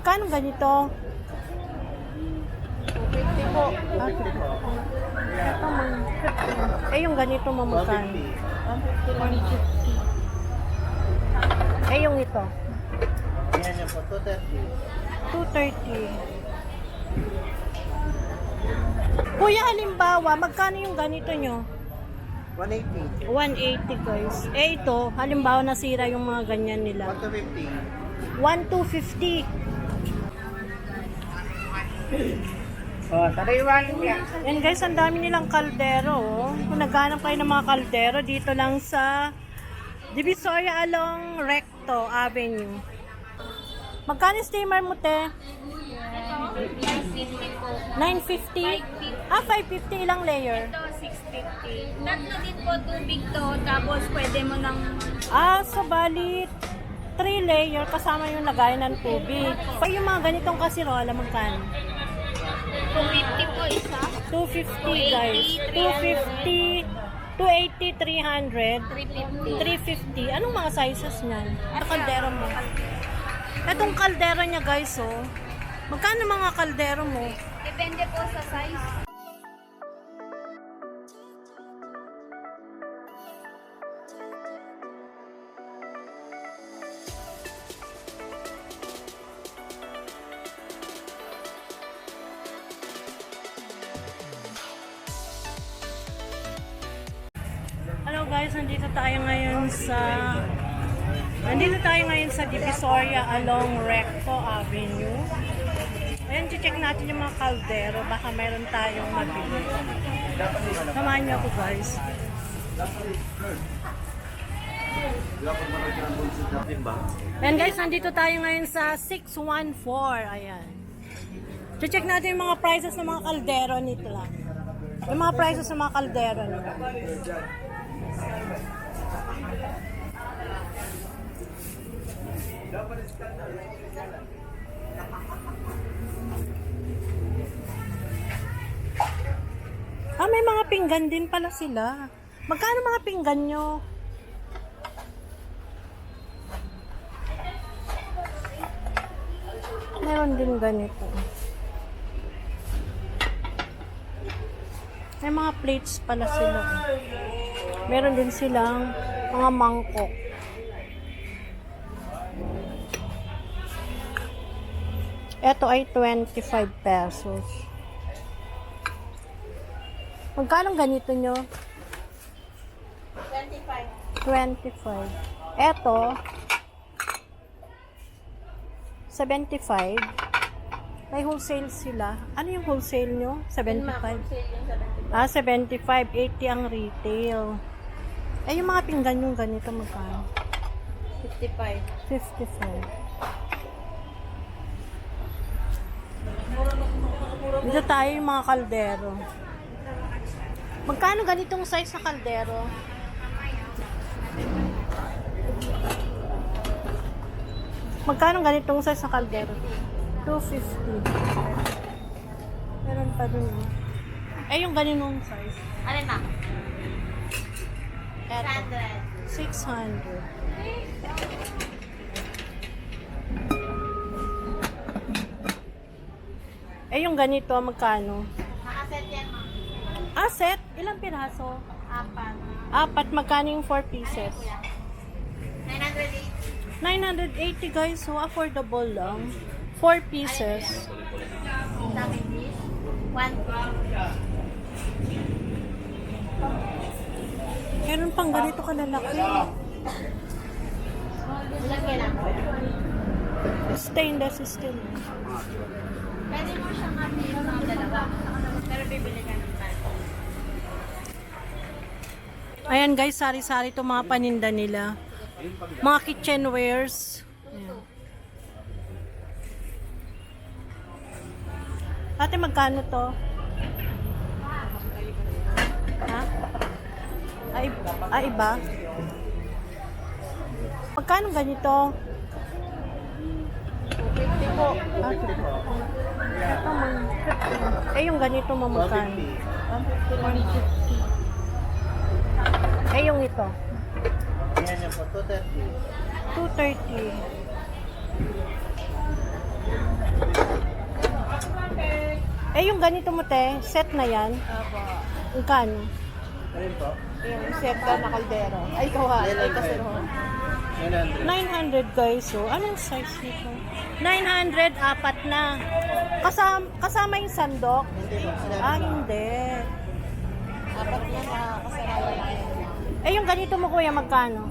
Magkano ganito? 250 po. Ito, yung ganito magkano? 150. Yung ito? Yan yan po, 230. 230. Kuya, halimbawa, magkano yung ganito nyo? 180. 180 guys. Ito, halimbawa nasira yung mga ganyan nila. 150. 1,250. Oh, tariwan yan. Yan guys, ang dami nilang kaldero. Oh. Kung naghanap kayo ng mga kaldero, dito lang sa Divisoria along Recto Avenue. Magkano steamer mo, te? 550 po. 950? 550 ilang layer? Ito, 650. Tatlo din po, tubig to. Tapos pwede mo nang Sa bali, 3 layer kasama yung lagay ng tubig. Pag yung mga ganitong kasirola, magkano? 250 po isa. 250 guys. 250, 280, 300, 350. 350. Anong mga sizes niyan? Ito kaldero mo. Itong kaldero niya guys, oh. Magkano mga kaldero mo? Depende po sa size. Hello guys, nandito tayo ngayon sa Divisoria along Recto Avenue. Ayan, check natin yung mga kaldero. Baka meron tayong mabili. Samahan niyo ako guys. Ayan guys, nandito tayo ngayon sa 614. Ayan. Check natin yung mga prices ng mga kaldero nito lang. Yung mga prices ng mga kaldero nito. May mga pinggan din pala sila. Magkano mga pinggan nyo? Meron din ganito. May mga plates pala sila. Meron din silang mga mangkok. Ito ay 25 pesos. Magkano ganito nyo? 25. Ito, 75. May wholesale sila. Ano yung wholesale nyo? 75. 75. 80 ang retail. Yung mga pinggan yung ganito magkano? 55. 55. Dito tayo yung mga kaldero. Magkano ganitong size na kaldero? Magkano ganitong size na kaldero? 250. Meron pa dun. Yung ganitong size. Alin na? Eto. 600. Yung ganito, magkano? Nakaset yan, ma'am. Set? Ilang piraso? 4. 4. Magkano yung 4 pieces? 980. 980 guys, so affordable lang. 4 pieces. Dami dish. 1. Meron pang ganito kalalaki. Ilan kailangan? Stainless steel. Pwede mo siyang ng dalawa. Pero bibili ka ng bag. Ayan guys, sari-sari itong mga paninda nila. Mga kitchenwares. Ayan. Ate, magkano to? Ha? Iba? Magkano ganito? 250 po. Ito, yung ganito magkano? 150. Yung ito? Yan yan po, 230. 230. Eh, yung ganito mo, te, set na yan. Opo. Magkano? Ayun po. Yung set ka na kaldero. Ay, kawa. Ay, kasiroon. 900 guys, so anong size nito? 900, apat na. Kasama yung sandok? Ah, hindi. Apat na nakakasarala lang. Eh, yung ganito mo, kuya, magkano?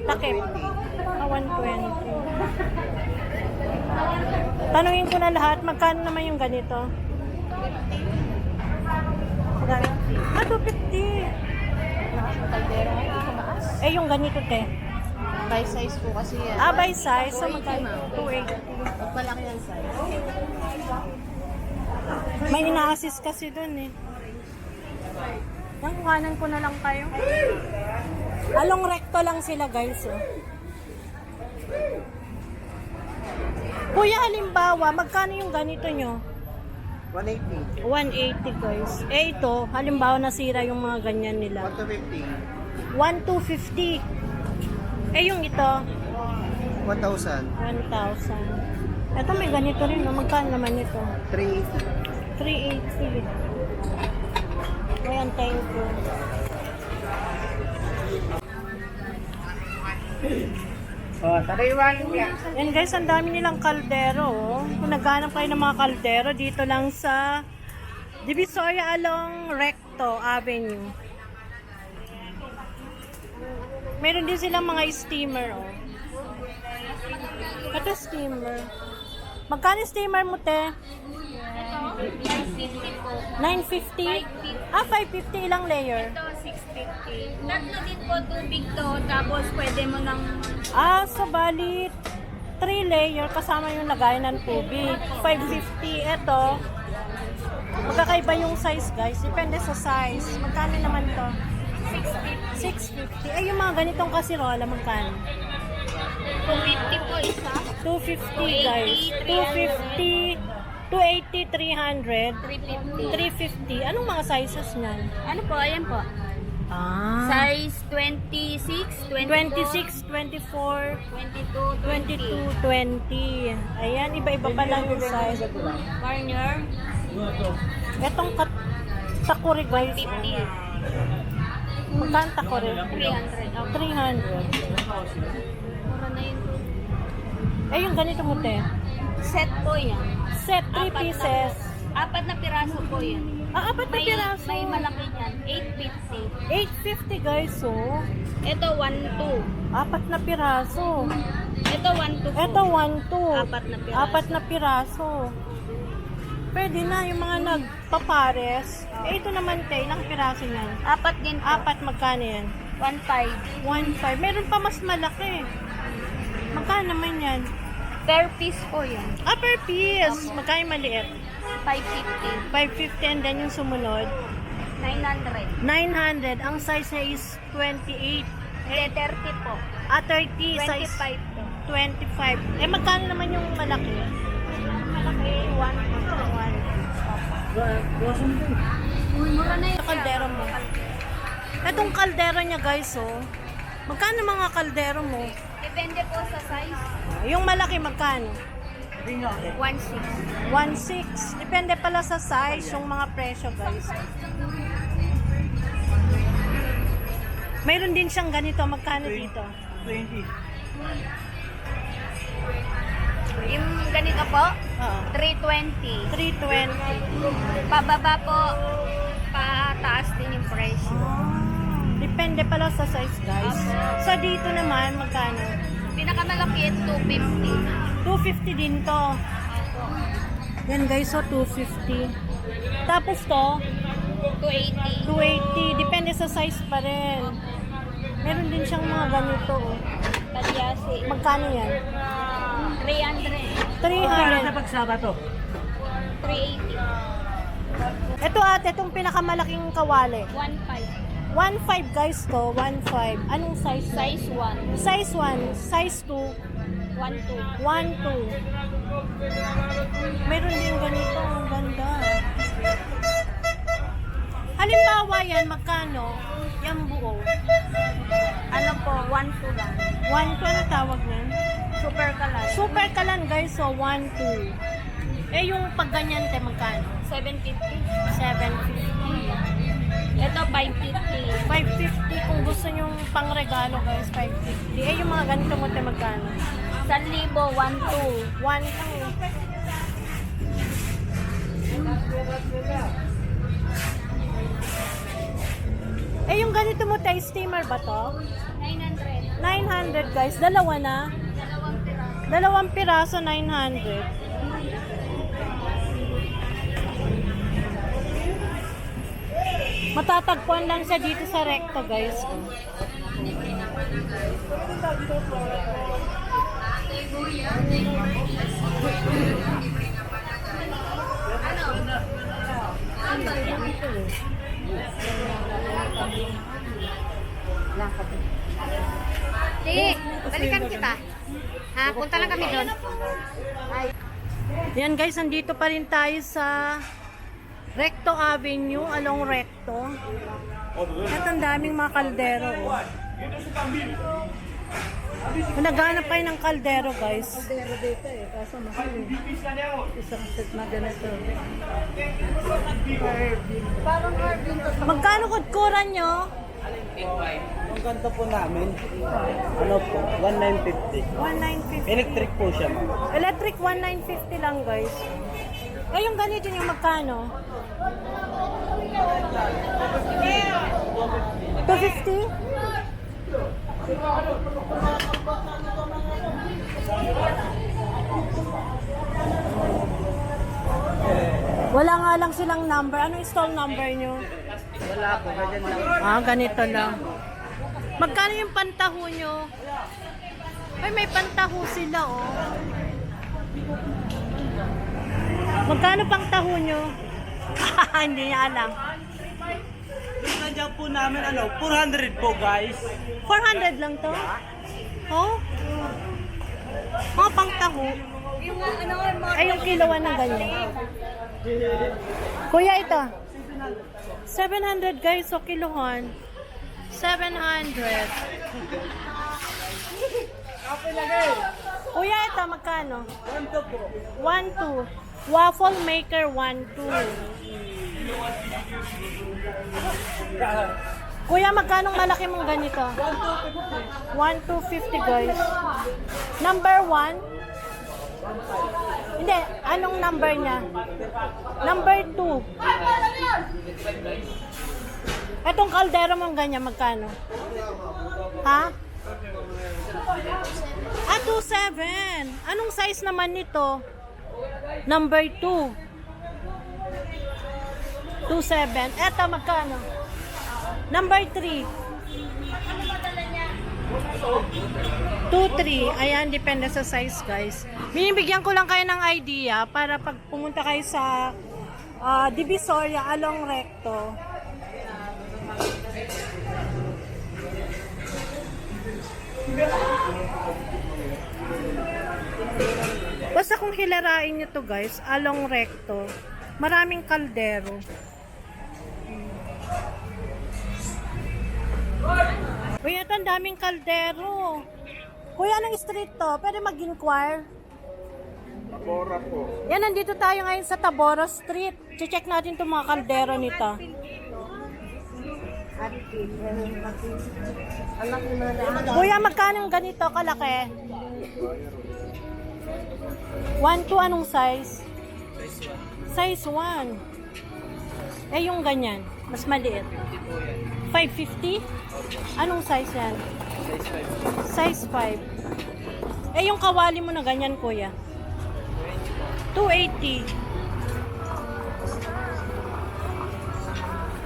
Takip. Ah, 120. Tanungin ko na lahat, magkano naman yung ganito? 250. Ah, 250. Yung kaldero ngayon, tumaas. Eh, yung ganito, te. By size po kasi yan. Ah, by size. So, magkano? 280. Pag malaki ang size. May ina-assist kasi dun eh. Yung kuhanan ko na lang kayo. Along recto lang sila guys. Oh. Kuya, halimbawa, magkano yung ganito nyo? 180. 180 guys. Eh ito, halimbawa nasira yung mga ganyan nila. 150. 1,250. Eh yung ito, 1,000. 1,000. Ito may ganito rin. No? Magkano naman ito? 380. 380. Ayan, thank you. Oh, tariwan niya. Yan guys, ang dami nilang kaldero. Oh. Kung naghanap kayo ng mga kaldero, dito lang sa Divisoria along Recto Avenue. Meron din silang mga steamer. Oh. Ito steamer. Magkano steamer mo, te? 950 po. 950? Ah, 550 ilang layer? Ito, 650. Tatlo din po, tubig to. Tapos pwede mo nang... Ah, so bali 3 layer kasama yung lagayan ng tubig. 550. Ito, magkakaiba yung size guys. Depende sa size. Magkano naman to? 650. Eh, yung mga ganitong kasirola, magkano? 250 po isa. 250 guys. 250, 280, 300, 350. 350. Anong mga sizes niyan? Ano po, ayan po. Ah. Size 26, 26, 24, 22, 22, 20. Ayan, iba-iba pa lang yung size. Corner, Etong takuri guys. 50. Magkano takuri? 300. Oh, 300. mura na yun. Eh, yung ganito mo, te. Set po yan. Set 3 pieces. Apat na piraso po yan. Ah, apat na piraso. May malaki yan. 850. 850 guys, so. Ito, 1-2. Apat na piraso. Ito, 1-2 po. Ito, 1, 2. Apat na piraso. Apat na piraso. Pwede na yung mga nagpapares. Eh, ito naman, te. Ilang piraso yan? Apat din po. Apat, magkano yan? 1.5. 1.5. Meron pa mas malaki. Magkano naman yan? Per piece po yan. Ah, per piece. Magkano yung maliit? 550. 550 and then yung sumunod. 900. 900. Ang size niya is 28. 30 po. Ah, 30. Size 25 po. 25. Eh, magkano naman yung malaki? Malaki, 1. Mura na yun. Kaldero mo. Itong kaldero niya guys, oh. Magkano mga kaldero mo? Depende po sa size. Yung malaki magkano? 1.6. 1.6. Depende pala sa size yung mga presyo guys. Mayroon din siyang ganito. Magkano dito? 20. Yung ganito po, Oo. 320. 320. Pababa po, pataas din yung presyo. Depende pala sa size guys. So dito naman magkano? Pinakamalaki, 250. 250 din to. Yan guys, so 250. Tapos to, 280. 280. Depende sa size pa rin. Meron din siyang mga ganito. Oh. Palyasi. Magkano yan? 300. 300. pagsaba to? 380. Ito ate, itong pinakamalaking kawali. 1.5. 1.5 guys to, 1.5. Anong size? Size 1. Size 1, size 2, 1.2. 1.2. Meron din ganito, ang ganda. Halimbawa yan, magkano? Yung buo. Ano po, 1.2 lang. 1.2, ano tawag nun? Super kalan. Super kalan guys, so 1.2. Eh, yung pag ganyan, te, magkano? 750. 750. Ito, 550. 550 kung gusto nyo pang regalo, guys, 550. Eh, yung mga ganito mo, te, magkano? 1,000, 1,200. 1 lang eh. Eh, yung ganito mo, te, steamer ba to? 900. 900, guys. Dalawa na. Dalawang piraso. 2 piraso, 900. Matatagpuan lang siya dito sa Recto, guys. Di, balikan kita. Ha, punta lang kami doon. Yan, guys, nandito pa rin tayo sa Recto Avenue, along Recto. At ang daming mga kaldero. Oh. Kung naghanap kayo ng kaldero, guys. Kaldero dito eh, kaso mahal eh. Isang set na ganito. Magkano kudkuran nyo? Ang ganito po namin, ano po, 1950. 1950. Electric po siya, ma'am. Electric 1950 lang, guys. Eh, yung ganito yung magkano? 250? Wala nga lang silang number. Ano yung stall number nyo? Wala po, ganyan lang. Ah, ganito lang. Magkano yung pantaho nyo? Ay, may pantaho sila, oh. Magkano pang taho nyo? Hindi niya alam. Yung nandiyan po namin, 400 po, guys. 400 lang to? Oh? Mga pang taho. Yung ano, Ay, yung kiloan ng ganyan. Kuya, ito. 700 guys, so kilohan. 700. Kuya, ito, magkano? 1 po. 1-2. Waffle maker 1-2. Kuya, magkano malaki mong ganito? 1-250 guys. Number 1? Hindi, anong number niya? Number 2. Etong kaldero mong ganyan, magkano? Ha? Ah, 2.7. Anong size naman nito? Number 2. 2.7. Eto, magkano? Number 3. 2.3. Ayan, depende sa size, guys. Binibigyan ko lang kayo ng idea para pag pumunta kayo sa Divisoria along Recto. Basta kung hilarain nyo to, guys, along Recto, maraming kaldero. Kuya, ito ang daming kaldero. Kuya, anong street to? Pwede mag-inquire? Tabora po. Yan, nandito tayo ngayon sa Tabora Street. Check natin itong mga kaldero nito. Kuya, magkano ganito kalaki? 1-2, anong size? Size 1. Eh, yung ganyan, mas maliit. 550? Anong size yan? Size 5. Eh, yung kawali mo na ganyan, kuya? 280.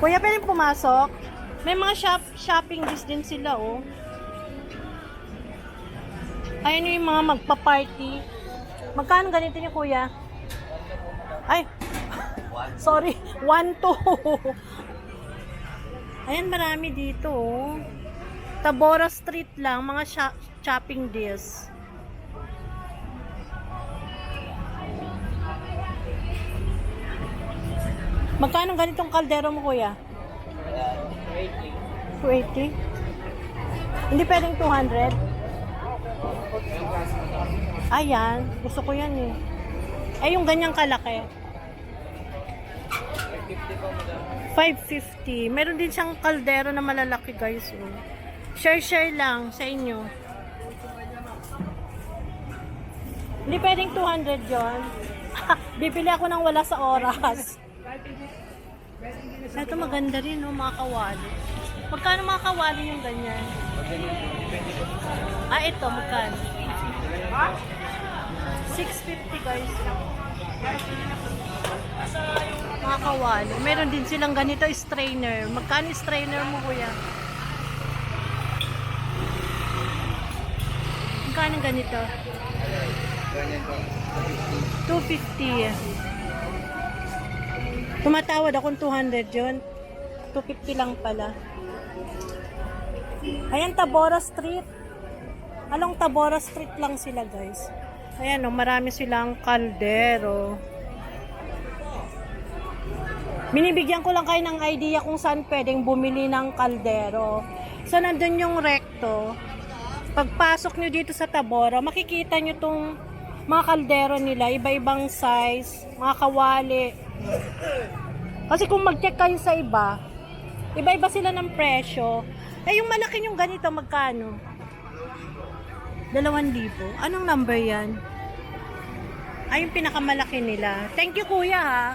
Kuya, pwede pumasok? May mga shopping list din sila, oh. Ayun yung mga magpa-party. Magkano ganito niyo, kuya? Ay, sorry, 1-2. Ayan, marami dito, oh. Tabora Street lang, mga shopping deals. Magkano ganitong kaldero mo, kuya? 280. Hindi pwedeng 200? Ayan, gusto ko yan eh. Ay, yung ganyang kalaki. 550. Meron din siyang kaldero na malalaki, guys. Oh. Share lang sa inyo. Hindi pwedeng 200 yon. Bibili ako ng wala sa oras. Ito maganda rin, no, mga kawali. Magkano mga kawali yung ganyan? Ito, magkano? 650, guys. Mga kawali. Meron din silang ganito, strainer. Magkano strainer mo, kuya? Magkano ganito? 250. Tumatawad akong 200 yun. 250 lang pala. Ayan, Tabora Street. Along Tabora Street lang sila, guys. Ayan, oh, marami silang kaldero. Binibigyan ko lang kayo ng idea kung saan pwedeng bumili ng kaldero. So, nandun yung recto. Pagpasok nyo dito sa Tabora, makikita nyo tong mga kaldero nila, iba-ibang size, mga kawali. Kasi kung mag-check kayo sa iba, iba-iba sila ng presyo. Eh, yung malaki yung ganito, magkano? 2,000. Anong number yan? Ay, yung pinakamalaki nila. Thank you, kuya, ha.